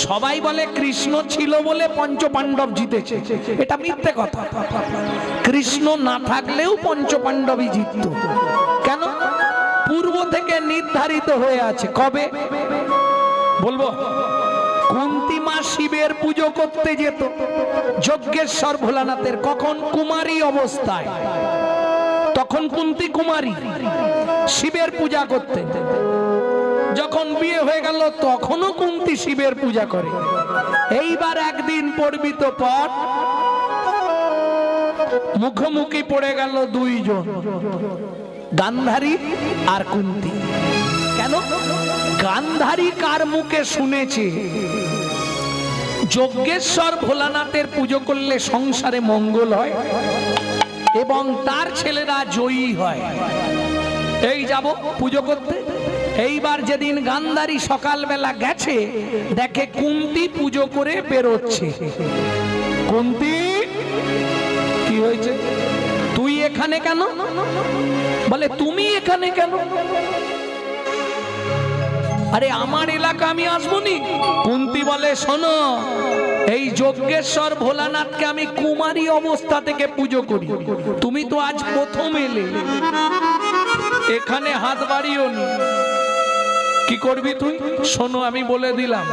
সবাই বলে কৃষ্ণ ছিল বলে পঞ্চপাণ্ডব জিতেছে, এটা মিথ্যে কথা। কৃষ্ণ না থাকলেও পঞ্চপাণ্ডবই জিতত। কেন? পূর্ব থেকে নির্ধারিত হয়ে আছে। কবে বলবো? কুন্তী মা শিবের পুজো করতে যেত যজ্ঞেশ্বর ভোলানাথের। কখন? কুমারী অবস্থায়। তখন কুন্তী কুমারী, শিবের পূজা করতে। যখন বিয়ে হয়ে গেল তখনও কুন্তী শিবের পূজা করে। এইবার একদিন পর্বিত পর মুখোমুখি পড়ে গেল দুইজন, গান্ধারী আর কুন্তী। কেন? গান্ধারী কার মুখে শুনেছে যজ্ঞেশ্বর ভোলানাথের পুজো করলে সংসারে মঙ্গল হয় এবং তার ছেলেরা জয়ী হয়। এই যাব পুজো করতে। এইবার যেদিন গান্ধারী সকালবেলা গেছে, দেখে কুন্তী পুজো করে বেরোচ্ছে। কুন্তী, কি হয়েছে? তুই এখানে কেন? বলে তুমি এখানে কেন? আরে আমার এলাকা, আমি আসবো নি। কুন্তী বলে শোনো, এই যজ্ঞেশ্বর ভোলানাথকে আমি কুমারী অবস্থা থেকে পুজো করি, তুমি তো আজ প্রথম এলে, এখানে হাত বাড়িও নি। কি করবি তুই? শোনো আমি বলে দিলাম,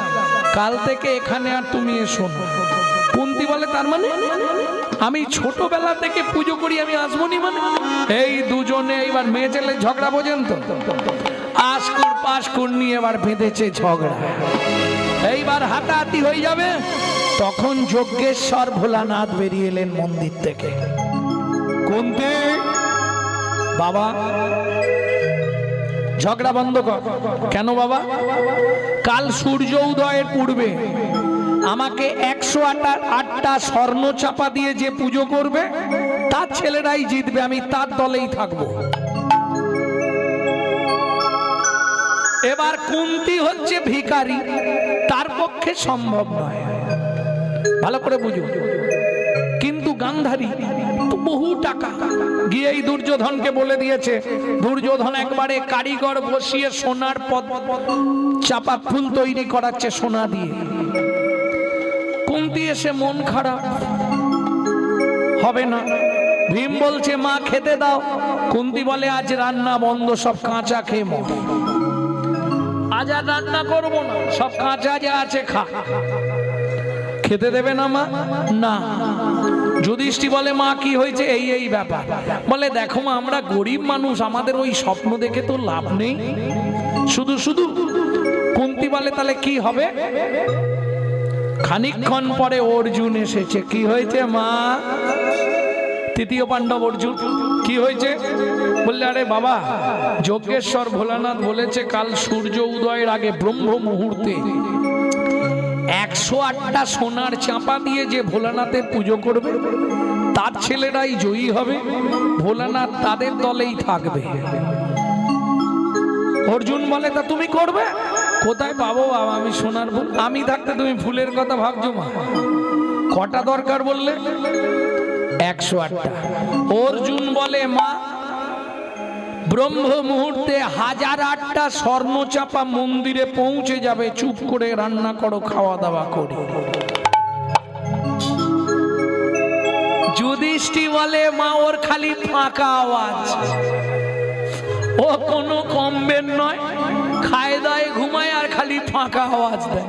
কাল থেকে এখানে আর তুমি এসো না। কুন্তী বলে তার মানে? আমি ছোটবেলা থেকে পুজো করি, আমি আসবো নি মানে? এই দুজনে এইবার মেয়ে ছেলে ঝগড়া, বোঝেন তো? আশকুর পাশকুর নিয়ে এবার বেঁধেছে ঝগড়া। এইবার হাতাহাতি হয়ে যাবে। তখন যজ্ঞেশ্বর ভোলানাথ বেরিয়ে এলেন মন্দির থেকে। কুন্তী, বাবা ঝগড়া বন্ধ কর। কেন বাবা? কাল সূর্য উদয়ের পূর্বে আমাকে 108টা স্বর্ণ চাপা দিয়ে যে পুজো করবে তার ছেলেরাই জিতবে, আমি তার দলেই থাকবো। এবার কুন্তী হচ্ছে ভিখারি, তার পক্ষে সম্ভব নয়, ভালো করে বুঝো। কিন্তু গান্ধারী তো বহু টাকা, গিয়ে এই দুর্যোধনকে বলে দিয়েছে। দুর্যোধন একবারে কারিগর বসিয়ে সোনার পদ চাপা ফুল তৈরি করাচ্ছে সোনা দিয়ে। কুন্তী এসে মন খারাপ, হবে না। ভীম বলছে মা খেতে দাও। কুন্তী বলে আজ রান্না বন্ধ, সব কাঁচা খেয়ে মর। আজ আর রান্না করবো না, সব কাঁচা যা আছে খা। খেতে দেবে না মা? না। যুধিষ্ঠির বলে মা কি হয়েছে? এই এই ব্যাপার। বলে দেখো মা, আমরা গরিব মানুষ, আমাদের ওই স্বপ্ন দেখে তো লাভ নেই, শুধু শুধু। কুন্তী বলে তাহলে কি হবে? খানিকক্ষণ পরে অর্জুন এসেছে। কি হয়েছে মা? তৃতীয় পাণ্ডব অর্জুন। কি হয়েছে? বললে আরে বাবা, যজ্ঞেশ্বর ভোলানাথ বলেছে কাল সূর্য উদয়ের আগে ব্রহ্ম মুহূর্তে 108টা সোনার চাপা দিয়ে যে ভোলানাথের পুজো করবে তার ছেলেরাই জয়ী হবে, ভোলানাথ তাদের দলেই থাকবে। অর্জুন বলে তা তুমি করবে? কোথায় পাবো বাবা আমি সোনার ফুল? আমি থাকতে তুমি ফুলের কথা ভাবছো মা? কটা দরকার বললে? 108টা। অর্জুন বলে মা, ব্রহ্ম মুহূর্তে 1008টা স্বর্ণ চাপা মন্দিরে পৌঁছে যাবে, চুপ করে রান্না করো, খাওয়া দাওয়া করি। যুধিষ্ঠির বলে মা ওর খালি ফাঁকা আওয়াজ, ও কোনো কমবেন নয়, খায় দায় ঘুমায় আর খালি ফাঁকা আওয়াজ দেয়।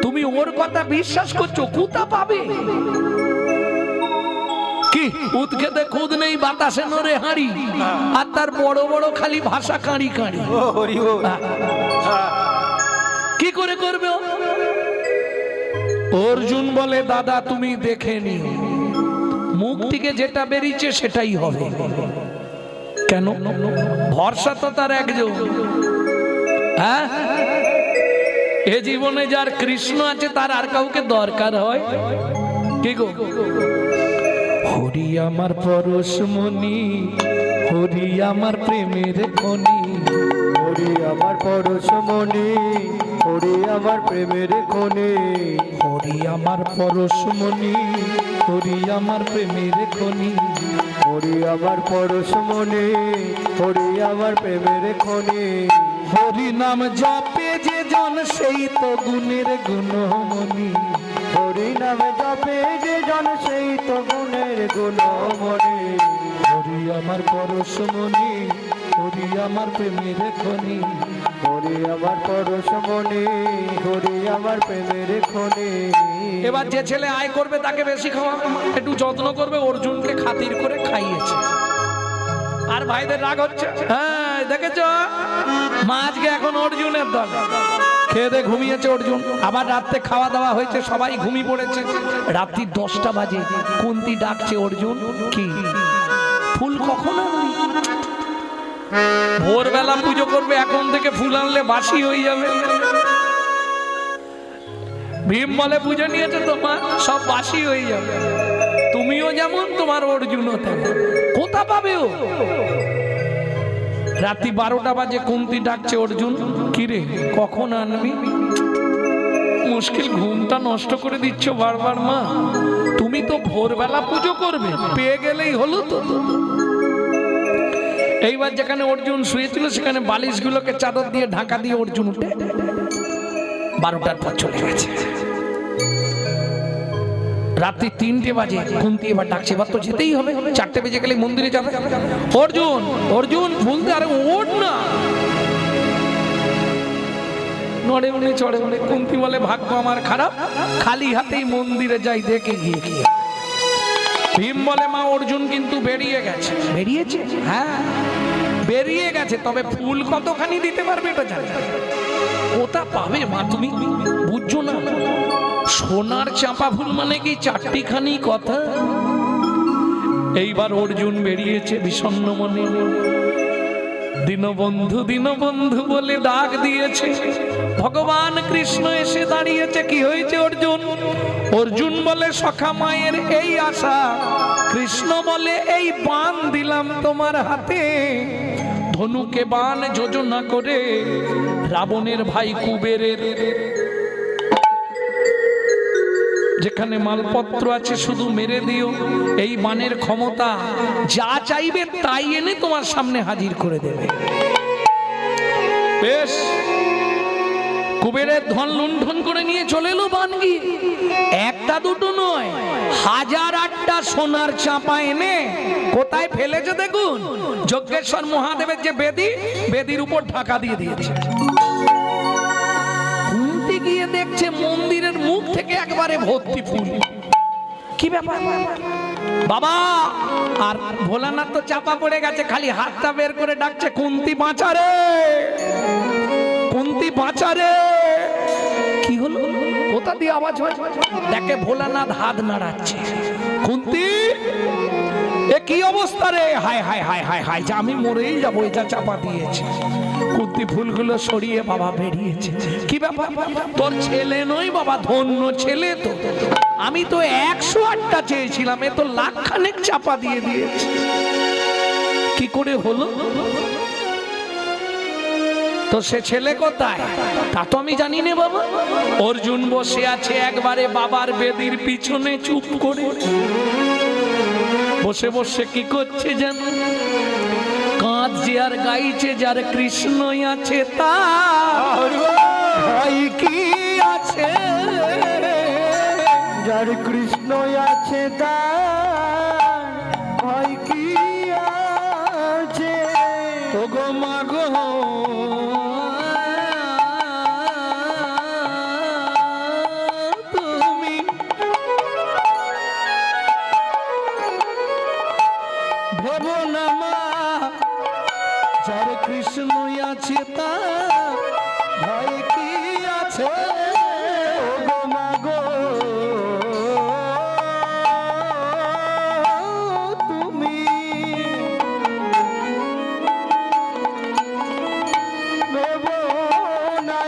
তুমি ওর কথা বিশ্বাস করছো? কোথা পাবে? কি উৎখেতে খুদ নেই, বাতাসে নড়ে হাঁড়ি, আর তার বড় বড় খালি ভাষা কাঁড়ি কাঁড়ি। কি করে করবে? অর্জুন বলে দাদা তুমি দেখে নিও, মুখ থেকে যেটা বেরিয়েছে সেটাই হবে। কেন? ভরসা তো তার একজন। হ্যাঁ, এ জীবনে যার কৃষ্ণ আছে তার আর কাউকে দরকার হয়? কি গো? হরি আমার পরশমণি, হরি আমার প্রেমের খনি, হরি আমার পরশমণি, হরি আমার প্রেমের খনি, হরি আমার পরশমণি, হরি আমার প্রেমের খনি, হরি আমার পরশমণি, হরি আমার প্রেমের খনি। হরি নাম জপে যে জন সেই তো গুণের গুণমণি। হরি নামে জপে যে জন সেই তো গুণের গুণমণি। হরি আমার পরশমণি, হরি আমার প্রেমের খনি। হরি আমার পরশমণি, হরি আমার প্রেমের খনি। এবার যে ছেলে আয় করবে তাকে বেশি খাওয়া, একটু যত্ন করবে। অর্জুনকে খাতির করে খাইয়েছে। আর ভাইদের রাগ হচ্ছে, হ্যাঁ দেখেছ মা আজকে এখন অর্জুনের দল। খেয়ে দিয়ে ঘুমিয়েছে অর্জুন। আবার রাত্রে খাওয়া দাওয়া হয়েছে, সবাই ঘুমিয়ে পড়েছে। রাত্রি 10টা বাজে, কুন্তি ডাকছে অর্জুন কি ফুল কখন আনবি? ভোরবেলা পুজো করবে, এখন থেকে ফুল আনলে বাসি হয়ে যাবে। ভীম বলে পুজো নিয়েছে তোমার, সব বাসি হয়ে যাবে। তুমিও যেমন, তোমার অর্জুনও তেমন। কোথা পাবে ও? রাত্রি 12টা বাজে কুন্তি ডাকছে অর্জুন, কিরে কখন আনবি? মুশকিল, ঘুমটা নষ্ট করে দিচ্ছ বারবার মা। তুমি তো ভোরবেলা পুজো করবে, পেয়ে গেলেই হলো তো। এইবার যেখানে অর্জুন শুয়েছিল সেখানে বালিশগুলোকে চাদর দিয়ে ঢাকা দিয়ে অর্জুন উঠে 12টার পর চলে গেছে। রাত্রি 3টে বাজে কুন্তি এবার ডাকছে, এবার তো যেতেই হবে। 4টে বেজে গেলে মন্দিরে যাবে। অর্জুন অর্জুন বলতে, আরে ওঠ না। নড়ে উনি চড়ে উনি। কুন্তি বলে ভাগ্য আমার খারাপ, খালি হাতেই মন্দিরে যাই, দেখে গিয়ে গিয়ে। ভীম বলে মা অর্জুন কিন্তু বেরিয়ে গেছে। বেরিয়েছে? হ্যাঁ বেরিয়ে গেছে, তবে ফুল কতখানি দিতে পারবে এটা জানি। কোথা পাবে মা তুমি বুঝছো না? সোনার চাপা ফুল মানে কি 4টিখানি কথা। এইবার অর্জুন বেরিয়েছে বিষণ্ণ মনে। দীনবন্ধু বলে ডাক দিয়েছে। ভগবান কৃষ্ণ এসে দাঁড়িয়েছে। কি হয়েছে অর্জুন? অর্জুন বলে সখা মায়ের এই আশা। কৃষ্ণ বলে এই বাণ দিলাম তোমার হাতে। ধনুকে বাণ যোজনা করে রাবণের ভাই কুবেরের যেখানে মালপত্র আছে শুধু মেরে দিও। এই বাণের ক্ষমতা যা চাইবে তাই এনে তোমার সামনে হাজির করে দেবে। বেশ, কুবেরের ধন লুণ্ঠন করে নিয়ে চলে এলো বাণ গিয়ে। একটা দুটো নয়, 1008টা সোনার চাপা এনে কোথায় ফেলেছে দেখুন। যজ্ঞেশ্বর মহাদেবের যে বেদি, বেদির উপর ঢাকা দিয়ে দিয়েছে। গিয়ে দেখছে মন্দিরের মুখ থেকে একবারে ভর্তি ফুল। কি ব্যাপার বাবা? আর ভোলানাথ তো চাপা পড়ে গেছে, খালি হাতটা বের করে ডাকছে, কুন্তি বাঁচারে, কুন্তি বাঁচারে। কি হলো? কোথা দিয়ে আওয়াজ হয়? দেখে ভোলানাথ হাত নাড়াচ্ছে। কুন্তি এ কি অবস্থা রে? হায় হায় হায় হায় হায়, যে আমি মরেই যাবো, এটা চাপা দিয়েছে। কুন্তি ফুলগুলো সরিয়ে বাবা বেরিয়েছে। কি ব্যাপার? তোর ছেলে নই বাবা, ধন্য ছেলে তো। আমি তো 108টা চেয়েছিলাম, এ তো লাখখানেক চাপা দিয়ে দিয়েছে। কি করে হলো? তো সে ছেলে কোথায় তা তো আমি জানি না বাবা। অর্জুন বসে আছে একবারে বাবার বেদির পিছনে চুপ করে। বসে বসে কি করছে জানো? কাঁদছে আর গাইছে, যার কৃষ্ণই আছে তার ভাই কি আছে, যার কৃষ্ণ আছে তার ভাই কি আছে। ওগো মা গো তুমি ভেবো না মা, যার কৃষ্ণই আছে তার ভাই কি আছে। ওগো মা গো তুমি ভেবো না,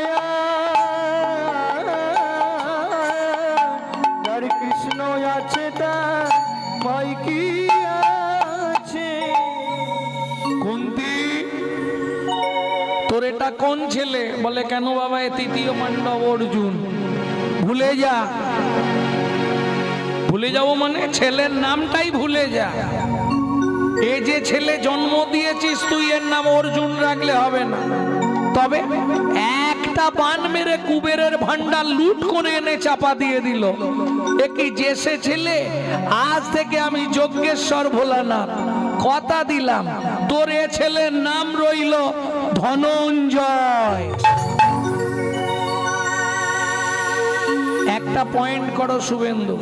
যার কৃষ্ণ আছে তার ভাই কি আছে। কুন্তি তোর এটা কোন ছেলে? বলে কেন বাবা, এ তৃতীয় পাণ্ডব অর্জুন। ভুলে যা। ভুলে যাবো মানে ছেলের নামটাই ভুলে যা। এ যে ছেলে জন্ম দিয়েছিস তুই, এর নাম অর্জুন রাখলে হবে না। তবে একটা বান মেরে কুবেরের ভান্ডার লুট করে এনে চাপা দিয়ে দিল। একই জেসে ছেলে, আজ থেকে আমি যজ্ঞেশ্বর ভোলানাথ কথা দিলাম, তোর এ ছেলের নাম রইল ধনঞ্জয়। একটা পয়েন্ট করো শুভেন্দু,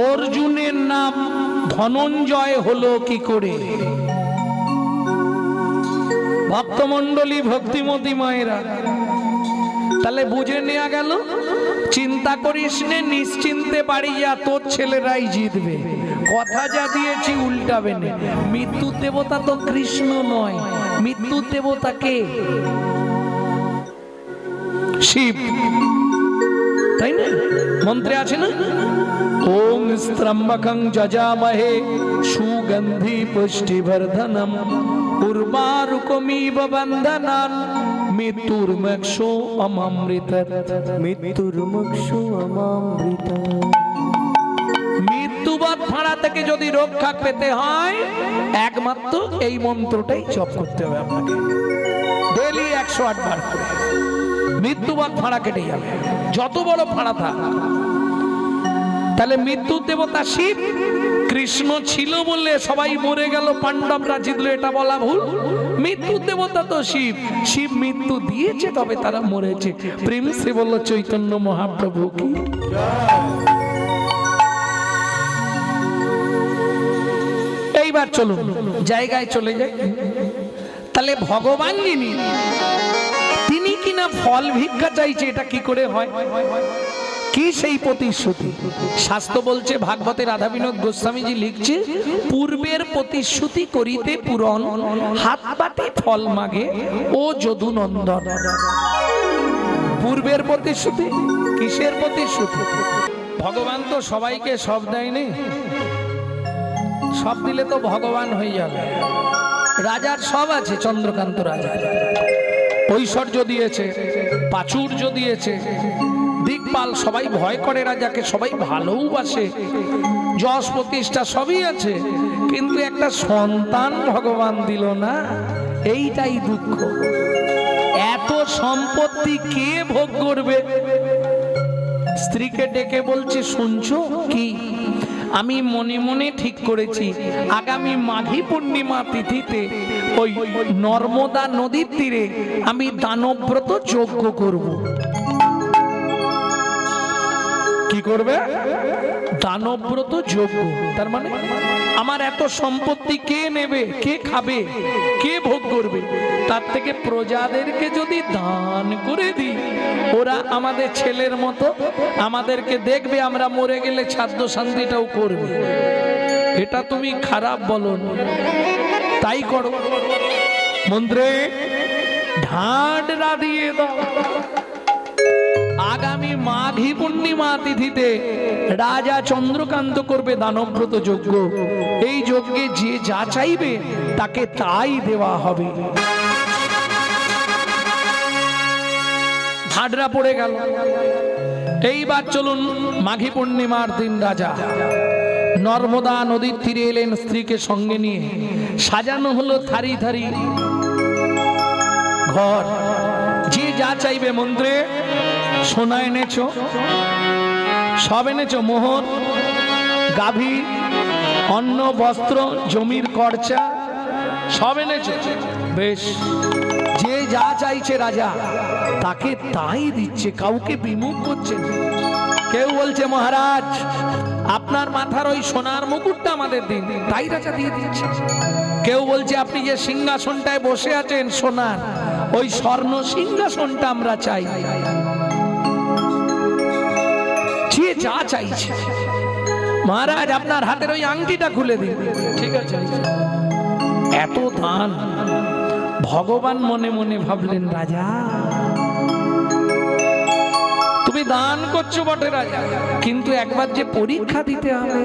অর্জুনের নাম ধনঞ্জয় হলো কি করে? ভক্তমণ্ডলী, ভক্তিমতী মায়েরা, তাহলে বুঝে নেওয়া গেল, চিন্তা করিস নে, নিশ্চিন্তে বাড়ি যা, তোর ছেলেরাই জিতবে। কথা যা দিয়েছি উল্টাবে না। মৃত্যুর দেবতা তো কৃষ্ণ নয়, মৃত্যুর দেবতা কে? শিব, তাই না? মন্ত্রে আছে না, ওম স্ত্রম্বকং যজামহে সুগন্ধি পুষ্টিবর্ধনম উর্বারুকমিব বন্ধনান মৃত্যুর্মক্ষো অমৃতৎ। মৃত্যুর্মুক্ষু অমৃত। মৃত্যুবৎ ফাঁড়া থেকে যদি রক্ষা পেতে হয় একমাত্র এই মন্ত্রটাই জপ করতে হবে আপনাকে, ডেলি 108 বার করে। মৃত্যুবৎ ফাঁড়া কেটে যাবে, যত বড় ফাঁড়া থাক। তাহলে মৃত্যুর দেবতা শিব, কৃষ্ণ ছিল বলে সবাই মরে গেল, পাণ্ডবরা জিতলো, এটা বলা ভুল। মৃত্যুর দেবতা তো শিব, শিব মৃত্যু দিয়েছে তবে তারা মরেছে। প্রেম সে বলল চৈতন্য মহাপ্রভু কি। এইবার চলুন জায়গায় চলে যাই। তাহলে ভগবান যিনি, তিনি কিনা ফল ভিক্ষা চাইছে, এটা কি করে হয়? কি সেই প্রতিশ্রুতি? শাস্ত্র বলছে, ভাগবতে রাধা বিনোদ গোস্বামীজি লিখছে, পূর্বের প্রতিশ্রুতি করিতে পূরণ, হাত বাটে ফল মাগে ও যদু নন্দন। পূর্বের প্রতিশ্রুতি, কিসের প্রতিশ্রুতি? ভগবান তো সবাইকে সব দেয়নি, সব দিলে তো ভগবান হয়ে যাবে। রাজার সব আছে, চন্দ্রকান্ত রাজা ঐশ্বর্য দিয়েছে, প্রাচুর্য দিয়েছে, দিকপাল, সবাই ভয় করে রাজাকে, সবাই ভালোবাসে, যশ প্রতিষ্ঠা সবই আছে, কিন্তু একটা সন্তান ভগবান দিল না, এইটাই দুঃখ। এত সম্পত্তি কে ভোগ করবে? স্ত্রীকে ডেকে বলছে, শুনছো কি, আমি মনে মনে ঠিক করেছি আগামী মাঘী পূর্ণিমা তিথিতে ওই নর্মদা নদীর তীরে আমি দানব্রত যজ্ঞ করব। কি করবে? দানব্রত যজ্ঞ। তার মানে আমার এত সম্পত্তি কে নেবে, কে খাবে, কে ভোগ করবে? তার থেকে প্রজাদেরকে যদি দান করে দিই, ওরা আমাদের ছেলের মতো আমাদেরকে দেখবে, আমরা মরে গেলে খাদ্য শান্তিটাও করবে। এটা তুমি খারাপ বলো না, তাই করো। মন্ত্রে ঢাডরা দিয়ে দাও, আগামী মাঘী পূর্ণিমা তিথিতে রাজা চন্দ্রকান্ত করবে দানব্রত যজ্ঞ। এই যজ্ঞে যে যা চাইবে তাকে তাই দেওয়া হবে। ঢাডরা পড়ে গেল। এইবার চলুন, মাঘী পূর্ণিমার দিন রাজা নর্মদা নদীর তীরে এলেন স্ত্রীকে সঙ্গে নিয়ে। সাজানো হলো থারি থারি ঘর, যে যা চাইবে। মন্ত্রে সোনা এনেছো, সব এনেছো, মোহর, গাভী, অন্ন, বস্ত্র, জমির খরচা সব এনেছো, বেশ। যে যা চাইছে রাজা তাকে তাই দিচ্ছে, কাউকে বিমুখ করছে না। কেউ বলছে, মহারাজ আপনার মাথার ওই সোনার মুকুটটা আমাদের দিন, তাই রাজা দিয়ে দিচ্ছে। কেউ বলছে, আপনি যে সিংহাসনটায় বসে আছেন সোনার, ওই স্বর্ণ সিংহাসনটা আমরা চাই। যে যা চাইছে, মহারাজ আপনার হাতের ওই আংটিটা খুলে দিন, ঠিক আছে। এত দান। ভগবান মনে মনে ভাবলেন, রাজা তুমি দান করছো বটে রাজা, কিন্তু একবার যে পরীক্ষা দিতে হবে,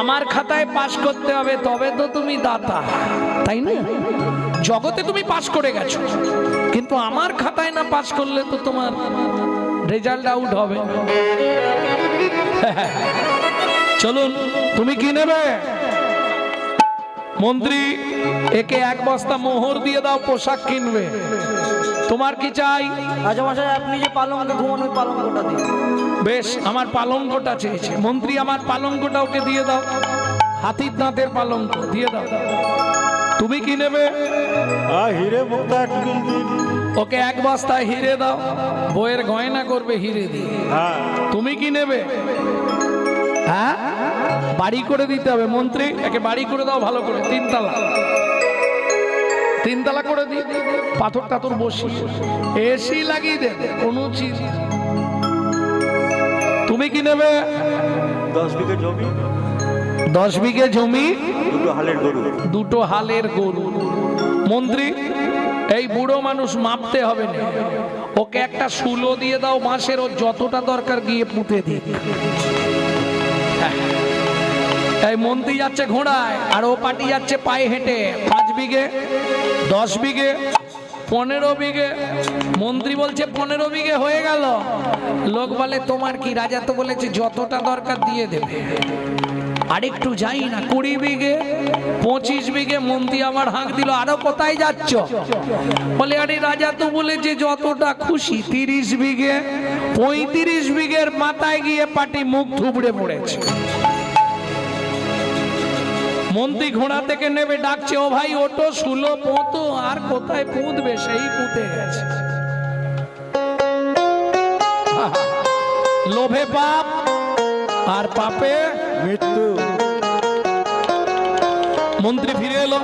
আমার খাতায় পাশ করতে হবে, তবে তো তুমি দাতা, তাই না? জগতে তুমি পাশ করে গেছো, কিন্তু আমার খাতায় না পাশ করলে তো তোমার রেজাল্ট আউট হবে। চলুন, তুমি কি নেবে? মন্ত্রী একে এক বস্তা মোহর দিয়ে দাও, পোশাক কিনবে। তোমার কি চাই? আচ্ছা মশাই, আপনি যে পালঙ্কে ঘুমান ওই পালঙ্কটা দিন। বেশ, আমার পালঙ্কটা চেয়েছে। মন্ত্রী আমার পালঙ্কটা ওকে দিয়ে দাও, হাতির দাঁতের পালঙ্ক দিয়ে দাও। তুমি কি নেবে? হিরে মুক্তা টিকিল দিন। ওকে এক বস্তা হিরে দাও, বইয়ের গয়না করবে হিরে দিয়ে। হ্যাঁ। তুমি কি নেবে? হ্যাঁ, বাড়ি করে দিতে হবে। মন্ত্রী একে বাড়ি করে দাও ভালো করে, তিনতলা, তিনতলা করে দি, পাথর টাথর বসি, এসি লাগিয়ে দে, কোনো চিজ। তুমি কি নেবে? 10 বিঘে জমি, 10 বিঘে জমি, 2টো হালের গরু। 2টো হালের গরু। মন্ত্রী এই বুড়ো মানুষ মাপতে হবে না, ওকে একটা শুলো দিয়ে দাও মাসের, ও যতটা দরকার গিয়ে পুঁতে দিক। এই মন্ত্রী যাচ্ছে ঘোড়ায় আর ও পাটি যাচ্ছে পায়ে হেঁটে। 5 বিঘে, 10 বিঘে, 15 বিঘে। মন্ত্রী বলছে 15 বিঘে হয়ে গেল। লোক বলে তোমার কি? রাজা তো বলেছে যতটা দরকার দিয়ে দেবে। আরেকটু যাই না, 20 বিঘে, 25 বিঘে। মন্ত্রী আবার হাঁক দিল, আরো কোথায় যাচ্ছ? বলে আরে রাজা তো বলেছে যতটা খুশি। 30 বিঘে, 35 বিঘের মাথায় গিয়ে পাটি মুখ থুবড়ে পড়েছে। মন্ত্রী ঘোড়া থেকে নেবে, ডাকছে ও ভাই ওটো, শুলো পোঁতো। আর কোথায় পুঁতবে, সেই পুঁতে গেছে। লোভে পাপ আর পাপে মৃত্যু। মন্ত্রী ফিরে এলো।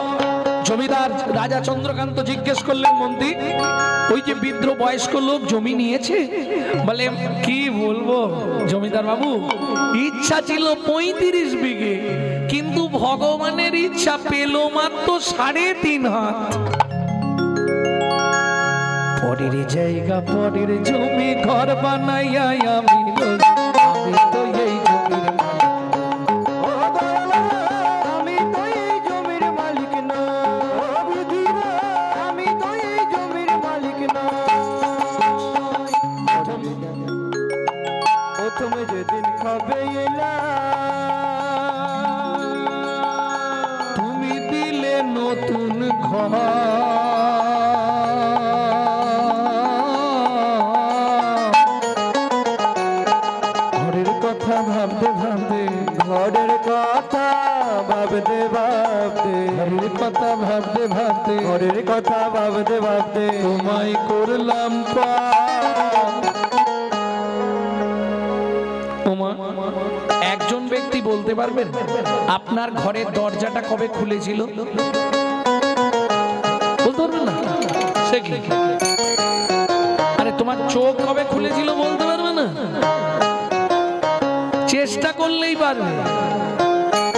জমিদার রাজা চন্দ্রকান্ত জিজ্ঞেস করলেন, মন্ত্রী ওই যে বৃদ্ধ বয়স্ক লোক জমি নিয়েছে? বলে কি বলবো জমিদার বাবু, ইচ্ছা ছিল 35 বিঘে, কিন্তু ভগবানের ইচ্ছা পেল মাত্র 3.5 হাত। পরের জায়গা পরের জমি ঘর বানাইয়া আমি তো এই জমির তুমি দিলে নতুন ঘর, ঘরের কথা ভাবতে ভাবতে, ঘরের কথা ভাবতে ভাবতে, ঘরের কথা ভাবতে ভাবতে, ঘরের কথা ভাবতে ভাবতে তোমায় করলাম ওমা। একজন ব্যক্তি বলতে পারবেন আপনার ঘরের দরজাটা কবে খুলেছিল? বলতে পারবেন না? সে কি? আরে তোমার চোখ কবে খুলেছিল বলতে পারবে না? চেষ্টা করলেই পারবে।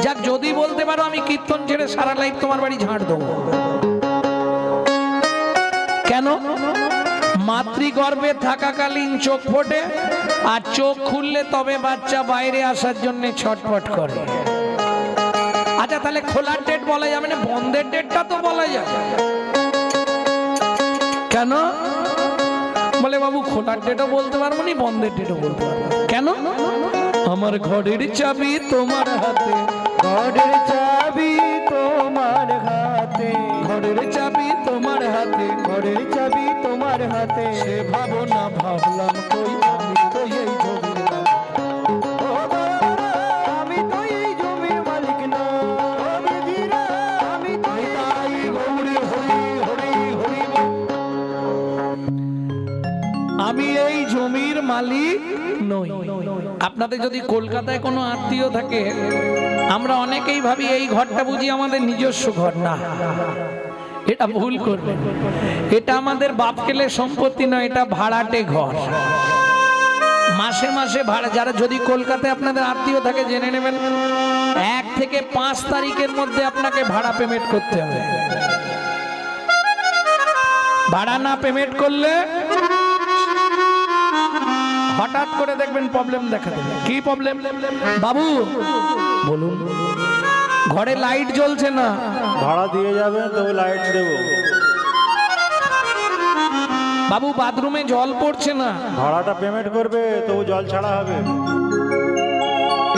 যাক, যদি বলতে পারো আমি কীর্তন ছেড়ে সারা লাইফ তোমার বাড়ি ঝাড় দেবো। কেন? মাতৃগর্ভে থাকাকালীন চোখ ফোটে, আর চোখ খুললে তবে বাচ্চা বাইরে আসার জন্য ছটফট করে। আচ্ছা তাহলে খোলার ডেট বলা যাবে না, বন্ধের ডেটটা তো বলা যাবে। কেন? বলে বাবু খোলার ডেটও বলতে পারবো না, বন্ধের ডেটও বলতে পারবো না। কেন? আমার ঘরের চাবি তোমার হাতে, ঘরের চাবি তোমার হাতে, ঘরের চাবি তোমার হাতে, ঘরের চাবি তোমার হাতে। সে ভাবনা ভাবলাম কই আমি তো এই জমির আমি তো এই জমির মালিক না, আমি তো তাই গৌরী হরি হরি হরি বল। আমি এই জমির মালিক নই। আপনাদের যদি কলকাতায় কোনো আত্মীয় থাকে, আমরা অনেকেই ভাবি এই ঘরটা বুঝি আমাদের নিজস্ব ঘর। না, এটা ভুল করবেন। এটা আমাদের বাপকেলে সম্পত্তি নয়, এটা ভাড়াটে ঘর। মাসে মাসে ভাড়া। যারা যদি কলকাতায় আপনাদের আত্মীয় থাকে জেনে নেবেন, 1 থেকে 5 তারিখের মধ্যে আপনাকে ভাড়া পেমেন্ট করতে হবে। ভাড়া না পেমেন্ট করলে হঠাৎ করে দেখবেন প্রবলেম দেখা দেবে। কি প্রবলেম? বাবু বলুন। ঘরে লাইট জ্বলছে না, ভাড়া দিয়ে যাবেন তো লাইট দেবো। বাবু বাথরুমে জল পড়ছে না, ভাড়াটা পেমেন্ট করবে তো জল ছাড়া হবে।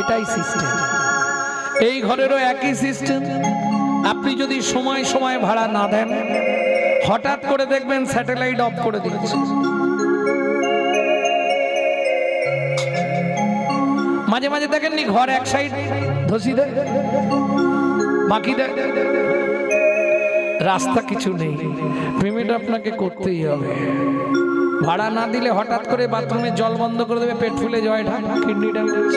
এটাই সিস্টেম। এই ঘরেরও একই সিস্টেম। আপনি যদি সময় সময় ভাড়া না দেন, হঠাৎ করে দেখবেন স্যাটেলাইট অফ করে দিয়েছে। মাঝে মাঝে দেখেননি ঘর এক সাইড ধসি দেয়, বাকি দেয়, রাস্তা কিছু নেই। পেমেন্ট আপনাকে করতেই হবে। ভাড়া না দিলে হঠাৎ করে বাথরুমে জল বন্ধ করে দেবে, পেট ফুলে জয় ঢাক, কিডনি ড্যামেজ।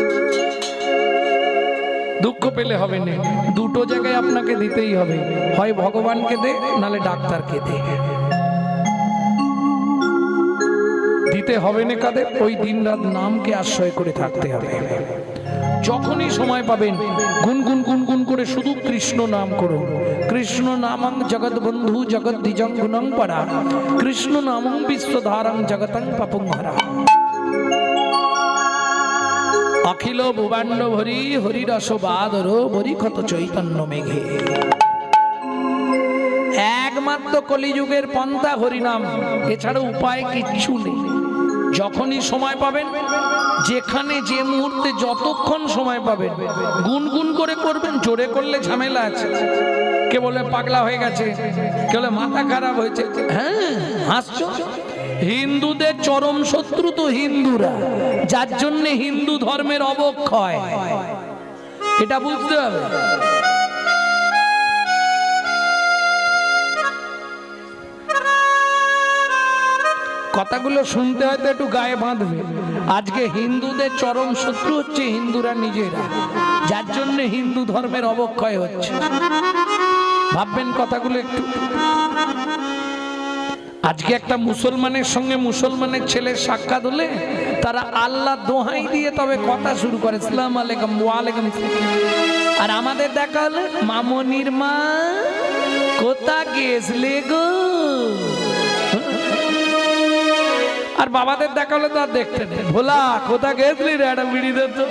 দুঃখ পেলে হবে না, দুটো জায়গায় আপনাকে দিতেই হবে, হয় ভগবানকে দে নালে ডাক্তারকে দে। দিতে হবে না কাদের? ওই দিন রাত নামকে আশ্রয় করে থাকতে হবে। যখনই সময় পাবেন গুনগুন গুনগুন করে শুধু কৃষ্ণ নাম করুন। কৃষ্ণ নামং জগৎ বন্ধু জগৎ দ্বিজং গুণং পরা, কৃষ্ণ নামং বিশ্বধারং জগতং পাপং হরা। অখিল ভুবাণ্ড ভরি হরিরস বাদর ভরি ক্ষত চৈতন্য মেঘে। একমাত্র কলিযুগের পন্থা হরিনাম, এছাড়া উপায় কিচ্ছু নেই। যখনই সময় পাবেন, যেখানে যে মুহূর্তে যতক্ষণ সময় পাবেন গুনগুন করে করবেন। জোরে করলে ঝামেলা আছে। কে বলে পাগলা হয়ে গেছে, কে বলে মাথা খারাপ হয়েছে। হ্যাঁ, হাসছো। হিন্দুদের চরম শত্রু তো হিন্দুরা, যার জন্য হিন্দু ধর্মের অবক্ষয়, এটা বুঝতে হবে। কথাগুলো শুনতে হয়তো একটু গায়ে বাঁধবে। আজকে হিন্দুদের চরম শত্রু হচ্ছে হিন্দুরা নিজেরা, যার জন্য হিন্দু ধর্মের অবক্ষয় হচ্ছে। ভাববেন কথাগুলো একটু। আজকে একটা মুসলমানের সঙ্গে মুসলমানের ছেলের সাক্ষাৎ হলে তারা আল্লাহ দোহাই দিয়ে তবে কথা শুরু করে, আসসালামু আলাইকুম, ওয়ালাইকুম আসসালাম। আর আমাদের দেখা হলে মামনির মা কোথা গেছলে গো, আর বাবাদের দেখা হলে তো আর দেখতে নেই। ভোলা কোথা গেছলি রে, একটা বিড়ি দে তো।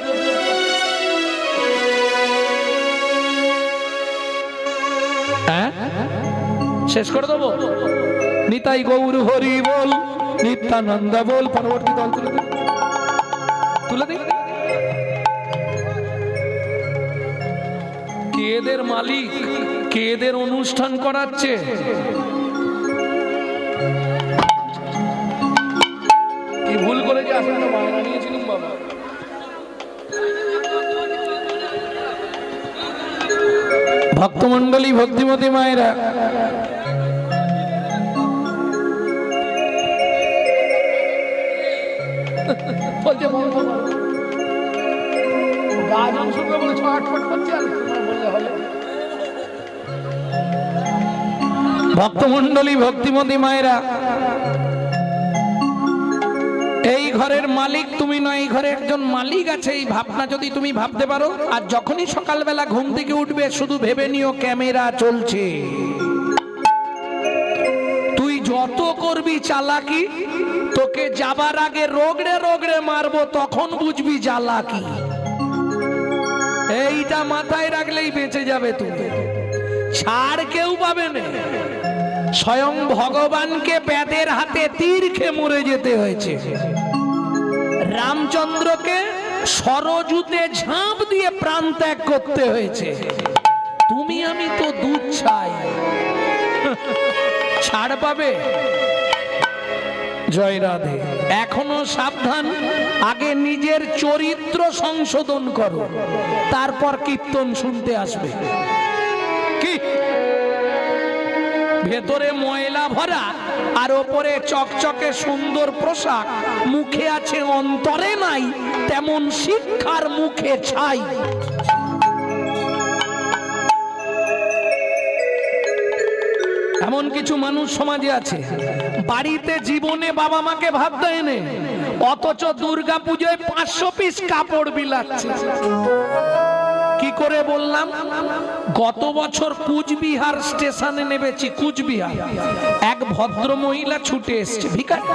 হ্যাঁ, শেষ করে দেবো। নিতাই গৌর হরি বল, নিত্যানন্দ বল। পরবর্তী দল তুলে দিন, তুলে দিন। কে এদের মালিক, কে এদের অনুষ্ঠান করাচ্ছে? কি ভুল করে যে আসলে বাংলা নিয়েছিলাম বাবা। ভক্তমন্ডলী, ভক্তিমতী মায়েরা, ভক্তমন্ডলী, ভক্তিমতী মায়েরা, এই ঘরের মালিক তুমি নয়, এই ঘরে একজন মালিক আছে। এই ভাবনা যদি তুমি ভাবতে পারো, আর যখনই সকালবেলা ঘুম থেকে উঠবে শুধু ভেবে নিও ক্যামেরা চলছে। তুই যত করবি চালাকি, তোকে যাবার আগে রোগড়ে রোগড়ে মারবো, তখন বুঝবি জ্বালাকি। এইটা মাথায় রাখলেই বেঁচে যাবে তুমি, ছাড় কেউ পাবে না। স্বয়ং ভগবানকে বেদের হাতে তীর খেয়ে মরে যেতে হয়েছে, রামচন্দ্রকে সরজুতে ঝাঁপ দিয়ে প্রাণ ত্যাগ করতে হয়েছে। তুমি আমি তো দুধ চাই, ছাড় পাবে? জয় রাধে। এখনো সাবধান, আগে নিজের চরিত্র সংশোধন করো, তারপর কীর্তন শুনতে আসবে। কি ভেতরে ময়লা ভরা আর ওপরে চকচকে সুন্দর পোশাক, মুখে আছে অন্তরে নাই, তেমন শিক্ষার মুখে ছাই। এমন কিছু মানুষ সমাজে আছে, বাড়িতে জীবনে বাবা মাকে ভাত দেয় না, অথচ দুর্গা পুজোয় 500 পিস কাপড় বিলাচ্ছে। কি করে বললাম? গত বছর কুচবিহার স্টেশনে নেমেছি, কুচবিহার, এক ভদ্র মহিলা ছুটে এসছে, ভিখারি,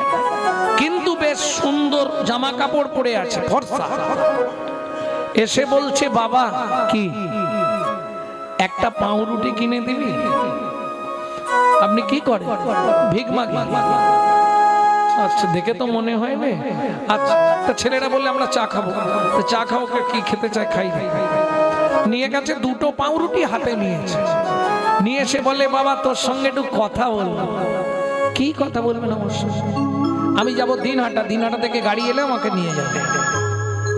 কিন্তু বেশ সুন্দর জামা কাপড় পরে আছে, ফর্সা। এসে বলছে, বাবা কি একটা পাউরুটি কিনে দিবি? আপনি কি করেন? ভিক মাগি। আচ্ছা, দেখে তো মনে হয় না। আচ্ছা, তা ছেলেরা বললে আমরা চা খাবো। চা খাবো, কি খেতে চায় খাই। নিয়ে গেছে, দুটো পাউরুটি হাতে নিয়েছে। নিয়ে এসে বলে বাবা তোর সঙ্গে একটু কথা বলবো। কি কথা বলবেন? অবশ্য আমি যাব দিনহাটা, দিনহাটা থেকে গাড়ি এলে আমাকে নিয়ে যাবে।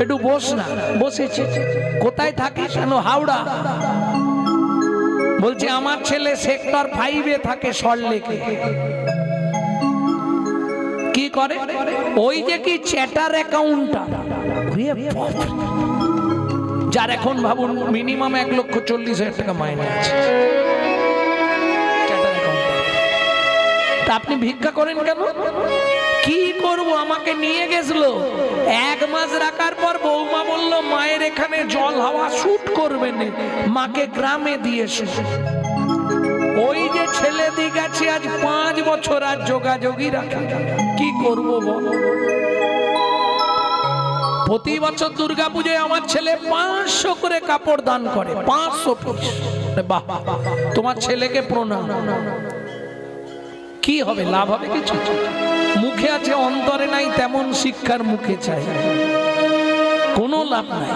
একটু বস না। বসেছে। কোথায় থাকিস? হাওড়া। বলছে আমার ছেলে সেক্টর 5-এ থাকে, সল্টলেকে। কি করে? ওই যে কি চ্যাটার অ্যাকাউন্টটা, যার এখন ভাবুন মিনিমাম 1,40,000 টাকা মাইনে আছে। Chatter account. তা আপনি ভিক্ষা করেন কেন? কি করব? আমাকে নিয়ে গেছিল 1 মাস রাখার পর বৌমা বলল মায়ের এখানে জল হাওয়া শুট করবে না, মাকে গ্রামে দিয়ে এসো। ওই যে ছেলে দিক আছে আজ 5 বছর আর যোগাযোগই রাখে। কি করব বল? প্রতি বছর দুর্গাপূজায় আমার ছেলে 500 করে কাপড় দান করে, 500 পিস। বাহ, তোমার ছেলেকে প্রণাম। কি হবে? লাভ হবে কিছু? মুখে আছে অন্তরে নাই, তেমন শিক্ষার মুখে চাই, কোনো লাভ নাই।